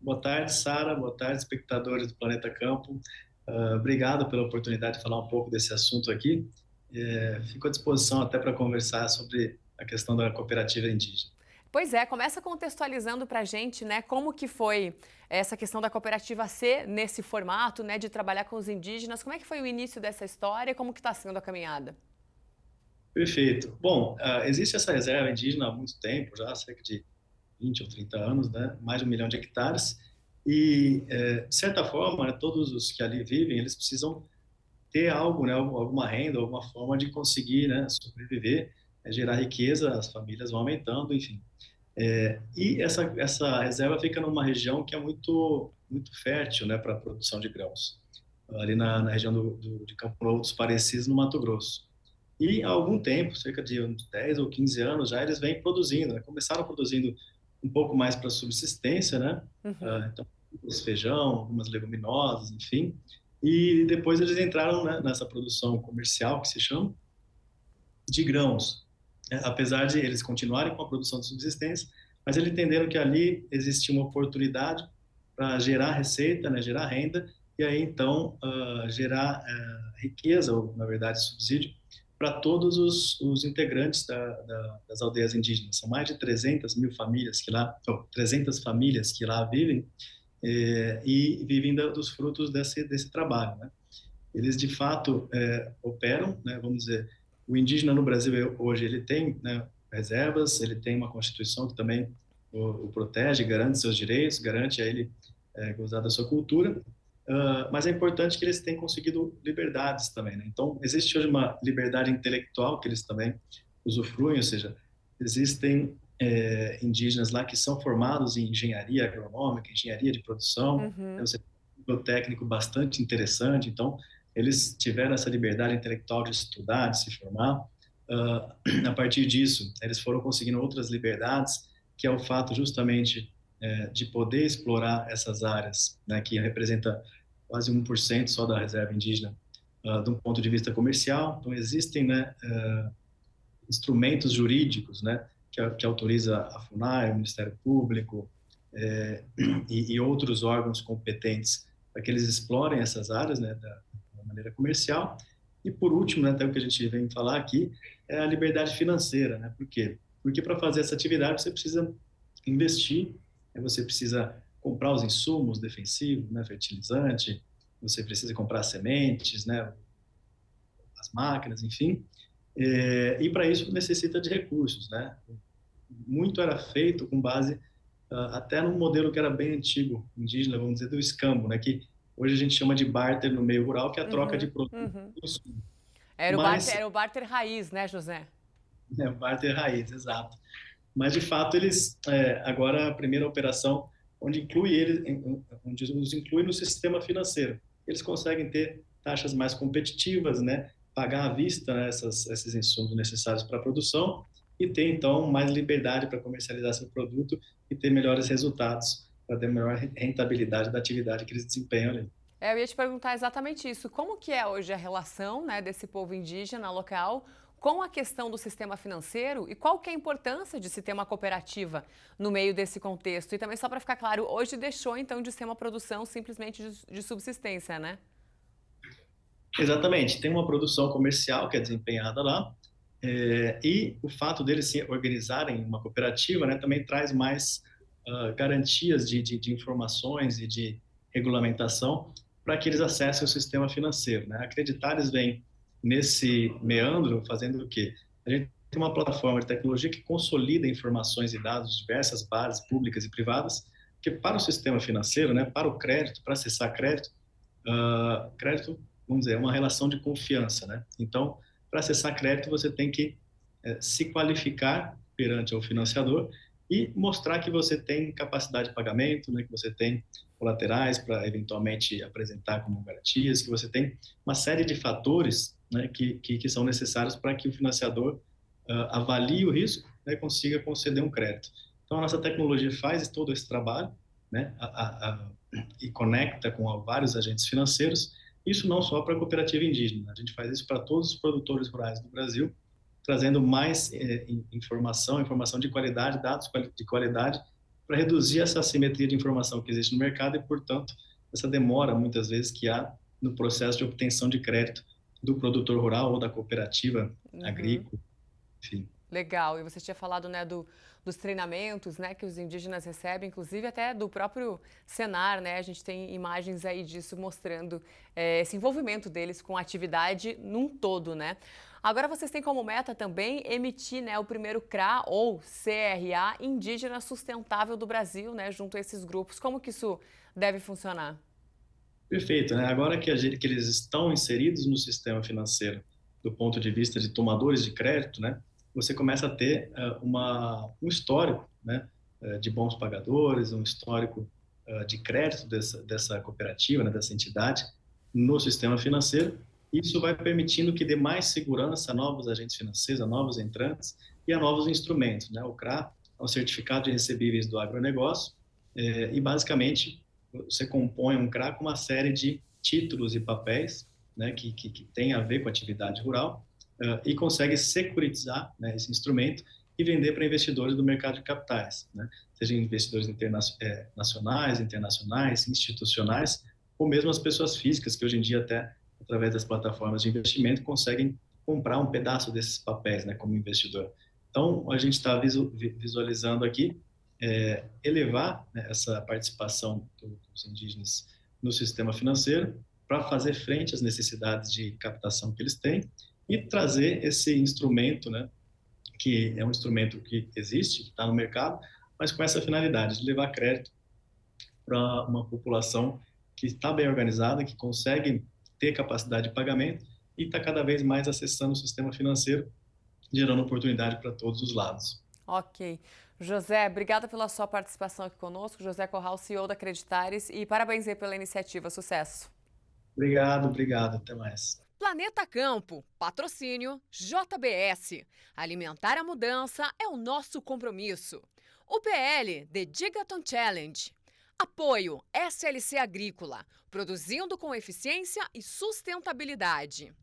Boa tarde, Sara. Boa tarde, espectadores do Planeta Campo. Obrigado pela oportunidade de falar um pouco desse assunto aqui. Fico à disposição até para conversar sobre a questão da cooperativa indígena. Pois é, começa contextualizando para a gente, né, como que foi essa questão da cooperativa ser nesse formato, né, de trabalhar com os indígenas. Como é que foi o início dessa história e como que está sendo a caminhada? Perfeito. Bom, existe essa reserva indígena há muito tempo, já há cerca de 20 ou 30 anos, né? Mais de 1 milhão de hectares. E, de certa forma, né, todos os que ali vivem, eles precisam ter algo, né, alguma renda, alguma forma de conseguir, né, sobreviver, gerar riqueza, as famílias vão aumentando, enfim. E essa reserva fica numa região que é muito fértil, né, para a produção de grãos, ali na região de Campo Novo dos Parecis, no Mato Grosso. E há algum tempo, cerca de uns 10 ou 15 anos já, eles vêm produzindo, né? Começaram produzindo um pouco mais para subsistência, né? Uhum. Então, feijão, algumas leguminosas, enfim. E depois eles entraram, né, nessa produção comercial, que se chama, de grãos. Apesar de eles continuarem com a produção de subsistência, mas eles entenderam que ali existia uma oportunidade para gerar receita, né, gerar renda, e aí então gerar riqueza, ou na verdade subsídio, para todos os integrantes das aldeias indígenas. São mais de 300 mil famílias que lá, ou 300 famílias que lá vivem, e vivem dos frutos desse trabalho, né? Eles de fato operam, né, vamos dizer, o indígena no Brasil hoje ele tem, né, reservas, ele tem uma constituição que também o protege, garante seus direitos, garante a ele gozar da sua cultura, mas é importante que eles tenham conseguido liberdades também, né? Então existe hoje uma liberdade intelectual que eles também usufruem, ou seja, existem indígenas lá que são formados em engenharia agronômica, engenharia de produção, né, Uhum. você tem um nível técnico bastante interessante, então eles tiveram essa liberdade intelectual de estudar, de se formar. A partir disso, eles foram conseguindo outras liberdades, que é o fato justamente de poder explorar essas áreas, né, que representa quase 1% só da reserva indígena, de um ponto de vista comercial. Então, existem, né, instrumentos jurídicos, né, que autoriza a FUNAI, o Ministério Público, é, e outros órgãos competentes para que eles explorem essas áreas, né, da maneira comercial. E por último, né, até o que a gente vem falar aqui, é a liberdade financeira, né? Por quê? Porque para fazer essa atividade você precisa investir, né, você precisa comprar os insumos defensivos, né, fertilizante, você precisa comprar sementes, né, as máquinas, enfim. E para isso necessita de recursos, né? Muito era feito com base até num modelo que era bem antigo, indígena, vamos dizer, do escambo, né? Que hoje a gente chama de barter no meio rural, que é a troca de Uhum. produtos. Uhum. Mas, Era o barter raiz, né, José? barter raiz, exato. Mas de fato eles agora a primeira operação onde inclui eles, onde os inclui no sistema financeiro, eles conseguem ter taxas mais competitivas, né? Pagar à vista, né, esses insumos necessários para a produção e ter então mais liberdade para comercializar seu produto e ter melhores resultados para ter maior rentabilidade da atividade que eles desempenham ali. Eu ia te perguntar exatamente isso. Como que é hoje a relação, né, desse povo indígena local com a questão do sistema financeiro e qual que é a importância de se ter uma cooperativa no meio desse contexto? E também só para ficar claro, hoje deixou então de ser uma produção simplesmente de subsistência, né? Exatamente, tem uma produção comercial que é desempenhada lá, e o fato deles se organizarem em uma cooperativa, né, também traz mais garantias de informações e de regulamentação para que eles acessem o sistema financeiro, né? Acreditar eles vêm nesse meandro fazendo o quê? A gente tem uma plataforma de tecnologia que consolida informações e dados de diversas bases públicas e privadas, que para o sistema financeiro, né, para o crédito, para acessar crédito, crédito, vamos dizer, é uma relação de confiança, né? Então, para acessar crédito, você tem que se qualificar perante o financiador e mostrar que você tem capacidade de pagamento, né, que você tem colaterais para eventualmente apresentar como garantias, que você tem uma série de fatores, né, que são necessários para que o financiador avalie o risco, né, e consiga conceder um crédito. Então, a nossa tecnologia faz todo esse trabalho, né, e conecta com vários agentes financeiros, isso não só para a cooperativa indígena, a gente faz isso para todos os produtores rurais do Brasil, trazendo mais informação de qualidade, dados de qualidade, para reduzir essa assimetria de informação que existe no mercado e, portanto, essa demora, muitas vezes, que há no processo de obtenção de crédito do produtor rural ou da cooperativa Uhum. agrícola, enfim. Legal. E você tinha falado, né, dos treinamentos, né, que os indígenas recebem, inclusive até do próprio Senar, né? A gente tem imagens aí disso mostrando esse envolvimento deles com a atividade num todo, né? Agora vocês têm como meta também emitir, né, o primeiro CRA ou CRA indígena sustentável do Brasil, né, junto a esses grupos. Como que isso deve funcionar? Perfeito, né? Agora que eles estão inseridos no sistema financeiro do ponto de vista de tomadores de crédito, né? Você começa a ter um histórico, né? De bons pagadores, um histórico de crédito dessa cooperativa, né? Dessa entidade no sistema financeiro. Isso vai permitindo que dê mais segurança a novos agentes financeiros, a novos entrantes e a novos instrumentos, né? O CRA é um certificado de recebíveis do agronegócio e basicamente você compõe um CRA com uma série de títulos e papéis, né, que tem a ver com a atividade rural, e consegue securitizar, né, esse instrumento e vender para investidores do mercado de capitais, né, sejam investidores nacionais, internacionais, institucionais, ou mesmo as pessoas físicas, que hoje em dia até, através das plataformas de investimento, conseguem comprar um pedaço desses papéis, né, como investidor. Então, a gente está visualizando aqui elevar, né, essa participação dos indígenas no sistema financeiro para fazer frente às necessidades de captação que eles têm e trazer esse instrumento, né, que é um instrumento que existe, que está no mercado, mas com essa finalidade de levar crédito para uma população que está bem organizada, que consegue ter capacidade de pagamento e está cada vez mais acessando o sistema financeiro, gerando oportunidade para todos os lados. Ok. José, obrigada pela sua participação aqui conosco. José Corral, CEO da Creditares, e parabéns aí pela iniciativa. Sucesso. Obrigado, obrigado. Até mais. Planeta Campo, patrocínio JBS. Alimentar a mudança é o nosso compromisso. O PL The Gigaton Challenge. Apoio SLC Agrícola, produzindo com eficiência e sustentabilidade.